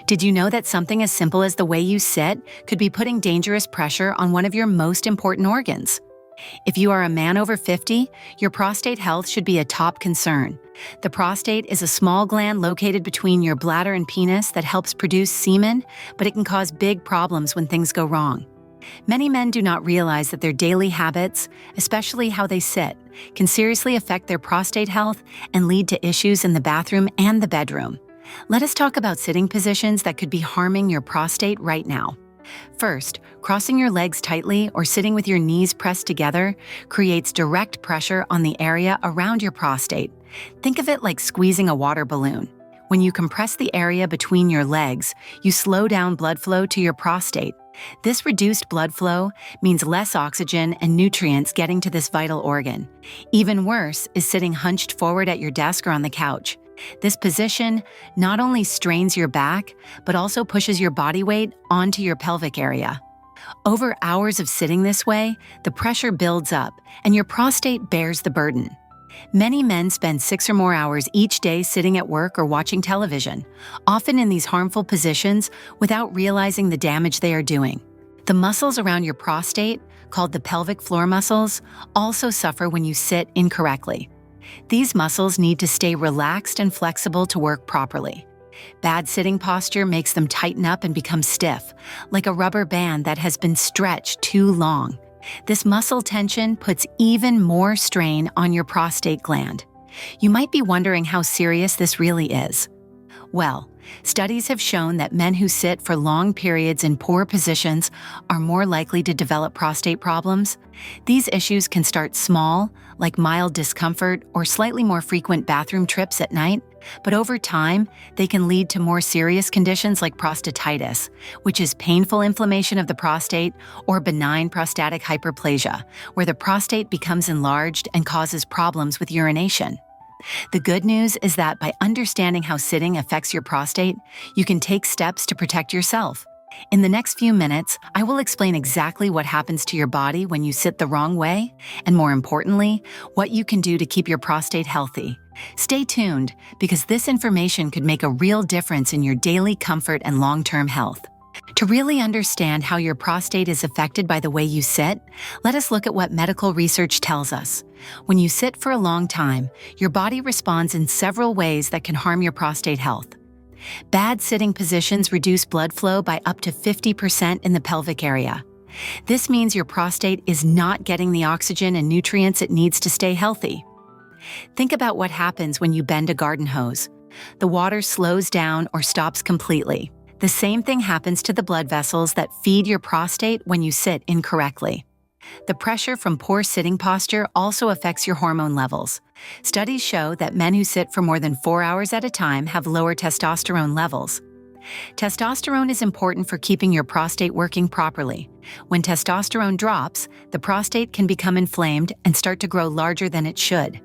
Did you know that something as simple as the way you sit could be putting dangerous pressure on one of your most important organs? If you are a man over 50, your prostate health should be a top concern. The prostate is a small gland located between your bladder and penis that helps produce semen, but it can cause big problems when things go wrong. Many men do not realize that their daily habits, especially how they sit, can seriously affect their prostate health and lead to issues in the bathroom and the bedroom. Let us talk about sitting positions that could be harming your prostate right now. First, crossing your legs tightly or sitting with your knees pressed together creates direct pressure on the area around your prostate. Think of it like squeezing a water balloon. When you compress the area between your legs, you slow down blood flow to your prostate. This reduced blood flow means less oxygen and nutrients getting to this vital organ. Even worse is sitting hunched forward at your desk or on the couch. This position not only strains your back, but also pushes your body weight onto your pelvic area. Over hours of sitting this way, the pressure builds up, and your prostate bears the burden. Many men spend 6 or more hours each day sitting at work or watching television, often in these harmful positions without realizing the damage they are doing. The muscles around your prostate, called the pelvic floor muscles, also suffer when you sit incorrectly. These muscles need to stay relaxed and flexible to work properly. Bad sitting posture makes them tighten up and become stiff, like a rubber band that has been stretched too long. This muscle tension puts even more strain on your prostate gland. You might be wondering how serious this really is. Well, studies have shown that men who sit for long periods in poor positions are more likely to develop prostate problems. These issues can start small, like mild discomfort or slightly more frequent bathroom trips at night, but over time, they can lead to more serious conditions like prostatitis, which is painful inflammation of the prostate, or benign prostatic hyperplasia, where the prostate becomes enlarged and causes problems with urination. The good news is that by understanding how sitting affects your prostate, you can take steps to protect yourself. In the next few minutes, I will explain exactly what happens to your body when you sit the wrong way, and more importantly, what you can do to keep your prostate healthy. Stay tuned, because this information could make a real difference in your daily comfort and long-term health. To really understand how your prostate is affected by the way you sit, let us look at what medical research tells us. When you sit for a long time, your body responds in several ways that can harm your prostate health. Bad sitting positions reduce blood flow by up to 50% in the pelvic area. This means your prostate is not getting the oxygen and nutrients it needs to stay healthy. Think about what happens when you bend a garden hose. The water slows down or stops completely. The same thing happens to the blood vessels that feed your prostate when you sit incorrectly. The pressure from poor sitting posture also affects your hormone levels. Studies show that men who sit for more than 4 hours at a time have lower testosterone levels. Testosterone is important for keeping your prostate working properly. When testosterone drops, the prostate can become inflamed and start to grow larger than it should.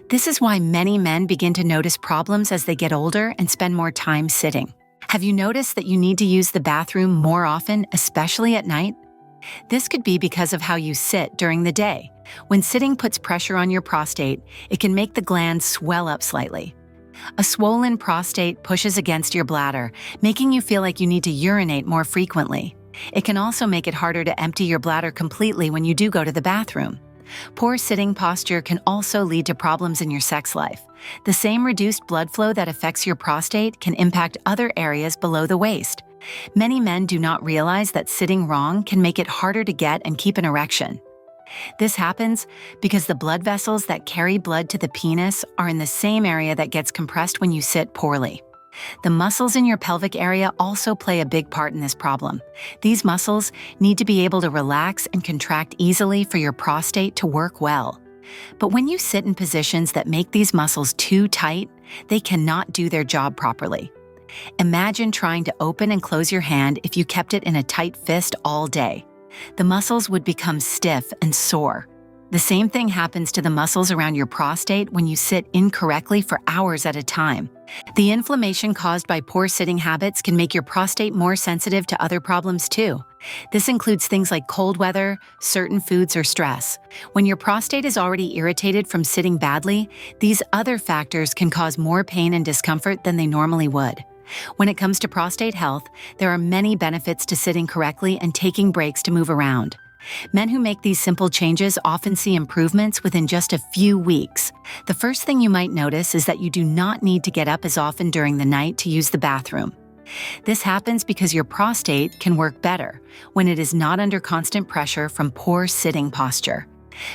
This is why many men begin to notice problems as they get older and spend more time sitting. Have you noticed that you need to use the bathroom more often, especially at night? This could be because of how you sit during the day. When sitting puts pressure on your prostate, it can make the gland swell up slightly. A swollen prostate pushes against your bladder, making you feel like you need to urinate more frequently. It can also make it harder to empty your bladder completely when you do go to the bathroom. Poor sitting posture can also lead to problems in your sex life. The same reduced blood flow that affects your prostate can impact other areas below the waist. Many men do not realize that sitting wrong can make it harder to get and keep an erection. This happens because the blood vessels that carry blood to the penis are in the same area that gets compressed when you sit poorly. The muscles in your pelvic area also play a big part in this problem. These muscles need to be able to relax and contract easily for your prostate to work well. But when you sit in positions that make these muscles too tight, they cannot do their job properly. Imagine trying to open and close your hand if you kept it in a tight fist all day. The muscles would become stiff and sore. The same thing happens to the muscles around your prostate when you sit incorrectly for hours at a time. The inflammation caused by poor sitting habits can make your prostate more sensitive to other problems too. This includes things like cold weather, certain foods, or stress. When your prostate is already irritated from sitting badly, these other factors can cause more pain and discomfort than they normally would. When it comes to prostate health, there are many benefits to sitting correctly and taking breaks to move around. Men who make these simple changes often see improvements within just a few weeks. The first thing you might notice is that you do not need to get up as often during the night to use the bathroom. This happens because your prostate can work better when it is not under constant pressure from poor sitting posture.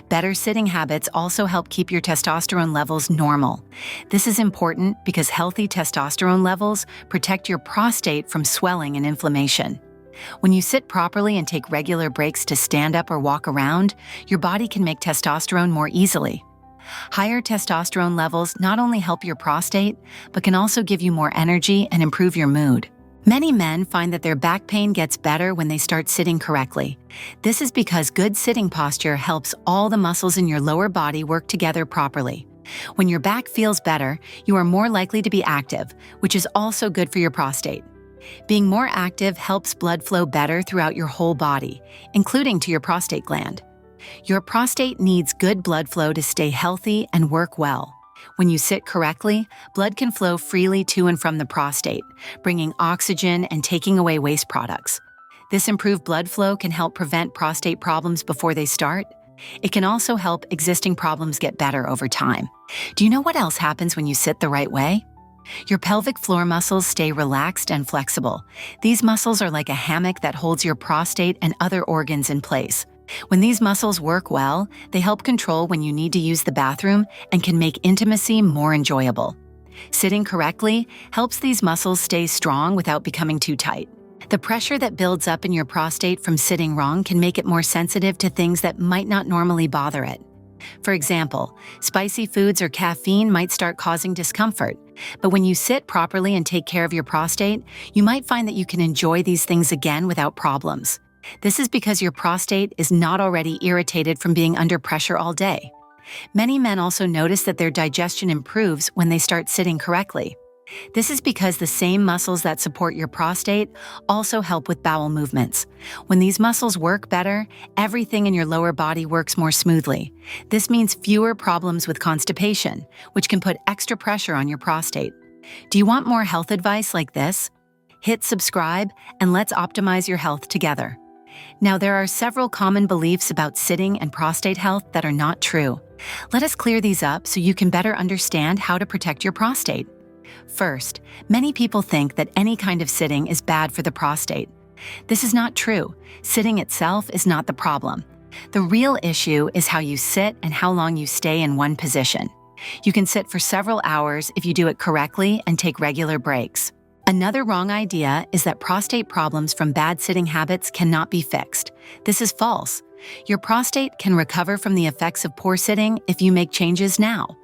Better sitting habits also help keep your testosterone levels normal. This is important because healthy testosterone levels protect your prostate from swelling and inflammation. When you sit properly and take regular breaks to stand up or walk around, your body can make testosterone more easily. Higher testosterone levels not only help your prostate, but can also give you more energy and improve your mood. Many men find that their back pain gets better when they start sitting correctly. This is because good sitting posture helps all the muscles in your lower body work together properly. When your back feels better, you are more likely to be active, which is also good for your prostate. Being more active helps blood flow better throughout your whole body, including to your prostate gland. Your prostate needs good blood flow to stay healthy and work well. When you sit correctly, blood can flow freely to and from the prostate, bringing oxygen and taking away waste products. This improved blood flow can help prevent prostate problems before they start. It can also help existing problems get better over time. Do you know what else happens when you sit the right way? Your pelvic floor muscles stay relaxed and flexible. These muscles are like a hammock that holds your prostate and other organs in place. When these muscles work well, they help control when you need to use the bathroom and can make intimacy more enjoyable. Sitting correctly helps these muscles stay strong without becoming too tight. The pressure that builds up in your prostate from sitting wrong can make it more sensitive to things that might not normally bother it. For example, spicy foods or caffeine might start causing discomfort, but when you sit properly and take care of your prostate, you might find that you can enjoy these things again without problems. This is because your prostate is not already irritated from being under pressure all day. Many men also notice that their digestion improves when they start sitting correctly. This is because the same muscles that support your prostate also help with bowel movements. When these muscles work better, everything in your lower body works more smoothly. This means fewer problems with constipation, which can put extra pressure on your prostate. Do you want more health advice like this? Hit subscribe and let's optimize your health together. Now, there are several common beliefs about sitting and prostate health that are not true. Let us clear these up so you can better understand how to protect your prostate. First, many people think that any kind of sitting is bad for the prostate. This is not true. Sitting itself is not the problem. The real issue is how you sit and how long you stay in one position. You can sit for several hours if you do it correctly and take regular breaks. Another wrong idea is that prostate problems from bad sitting habits cannot be fixed. This is false. Your prostate can recover from the effects of poor sitting if you make changes now.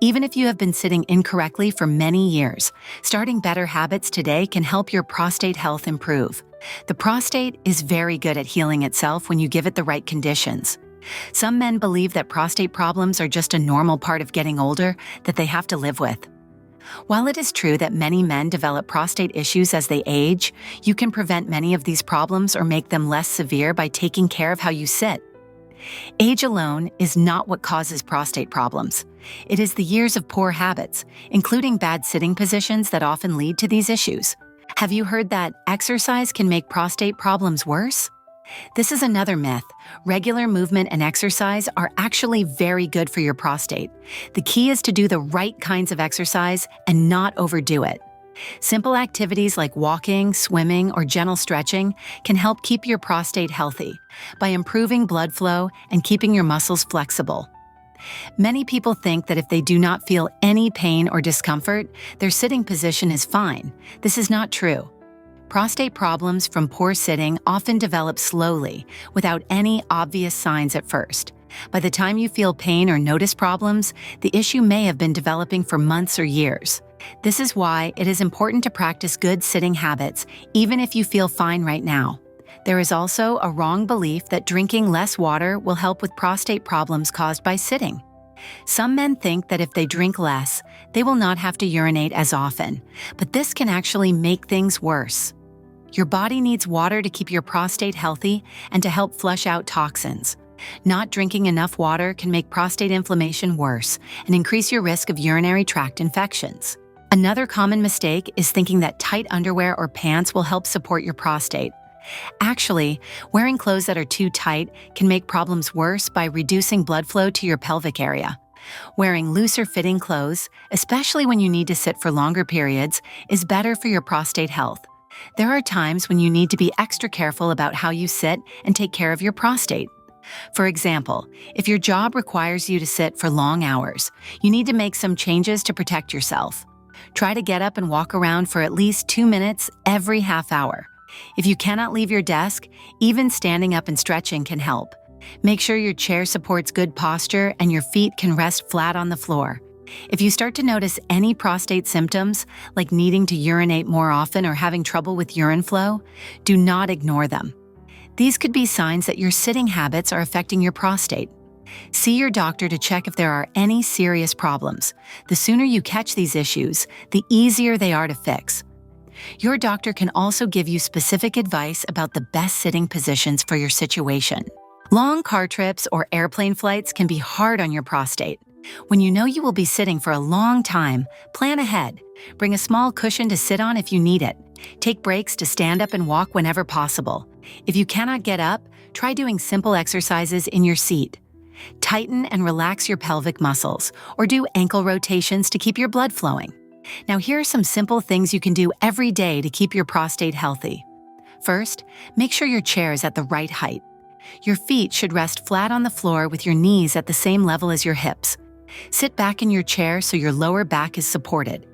Even if you have been sitting incorrectly for many years, starting better habits today can help your prostate health improve. The prostate is very good at healing itself when you give it the right conditions. Some men believe that prostate problems are just a normal part of getting older that they have to live with. While it is true that many men develop prostate issues as they age, you can prevent many of these problems or make them less severe by taking care of how you sit. Age alone is not what causes prostate problems. It is the years of poor habits, including bad sitting positions, that often lead to these issues. Have you heard that exercise can make prostate problems worse? This is another myth. Regular movement and exercise are actually very good for your prostate. The key is to do the right kinds of exercise and not overdo it. Simple activities like walking, swimming, or gentle stretching can help keep your prostate healthy by improving blood flow and keeping your muscles flexible. Many people think that if they do not feel any pain or discomfort, their sitting position is fine. This is not true. Prostate problems from poor sitting often develop slowly, without any obvious signs at first. By the time you feel pain or notice problems, the issue may have been developing for months or years. This is why it is important to practice good sitting habits, even if you feel fine right now. There is also a wrong belief that drinking less water will help with prostate problems caused by sitting. Some men think that if they drink less, they will not have to urinate as often, but this can actually make things worse. Your body needs water to keep your prostate healthy and to help flush out toxins. Not drinking enough water can make prostate inflammation worse and increase your risk of urinary tract infections. Another common mistake is thinking that tight underwear or pants will help support your prostate. Actually, wearing clothes that are too tight can make problems worse by reducing blood flow to your pelvic area. Wearing looser fitting clothes, especially when you need to sit for longer periods, is better for your prostate health. There are times when you need to be extra careful about how you sit and take care of your prostate. For example, if your job requires you to sit for long hours, you need to make some changes to protect yourself. Try to get up and walk around for at least 2 minutes every half hour. If you cannot leave your desk, even standing up and stretching can help. Make sure your chair supports good posture and your feet can rest flat on the floor. If you start to notice any prostate symptoms, like needing to urinate more often or having trouble with urine flow, do not ignore them. These could be signs that your sitting habits are affecting your prostate. See your doctor to check if there are any serious problems. The sooner you catch these issues, the easier they are to fix. Your doctor can also give you specific advice about the best sitting positions for your situation. Long car trips or airplane flights can be hard on your prostate. When you know you will be sitting for a long time, plan ahead. Bring a small cushion to sit on if you need it. Take breaks to stand up and walk whenever possible. If you cannot get up, try doing simple exercises in your seat. Tighten and relax your pelvic muscles, or do ankle rotations to keep your blood flowing. Now, here are some simple things you can do every day to keep your prostate healthy. First, make sure your chair is at the right height. Your feet should rest flat on the floor with your knees at the same level as your hips. Sit back in your chair so your lower back is supported.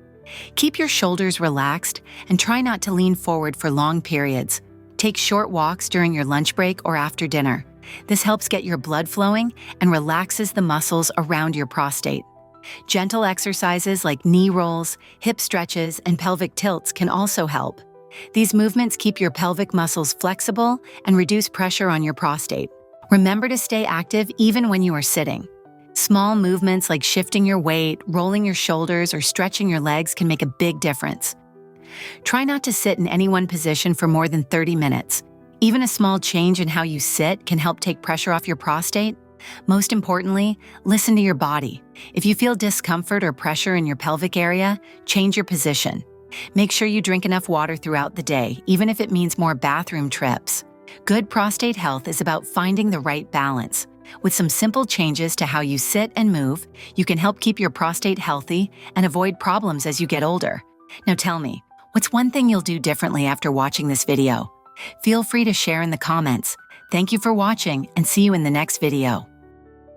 Keep your shoulders relaxed and try not to lean forward for long periods. Take short walks during your lunch break or after dinner. This helps get your blood flowing and relaxes the muscles around your prostate. Gentle exercises like knee rolls, hip stretches, and pelvic tilts can also help. These movements keep your pelvic muscles flexible and reduce pressure on your prostate. Remember to stay active even when you are sitting. Small movements like shifting your weight, rolling your shoulders, or stretching your legs can make a big difference. Try not to sit in any one position for more than 30 minutes. Even a small change in how you sit can help take pressure off your prostate. Most importantly, listen to your body. If you feel discomfort or pressure in your pelvic area, change your position. Make sure you drink enough water throughout the day, even if it means more bathroom trips. Good prostate health is about finding the right balance. With some simple changes to how you sit and move, you can help keep your prostate healthy and avoid problems as you get older. Now tell me, what's one thing you'll do differently after watching this video? Feel free to share in the comments. Thank you for watching and see you in the next video.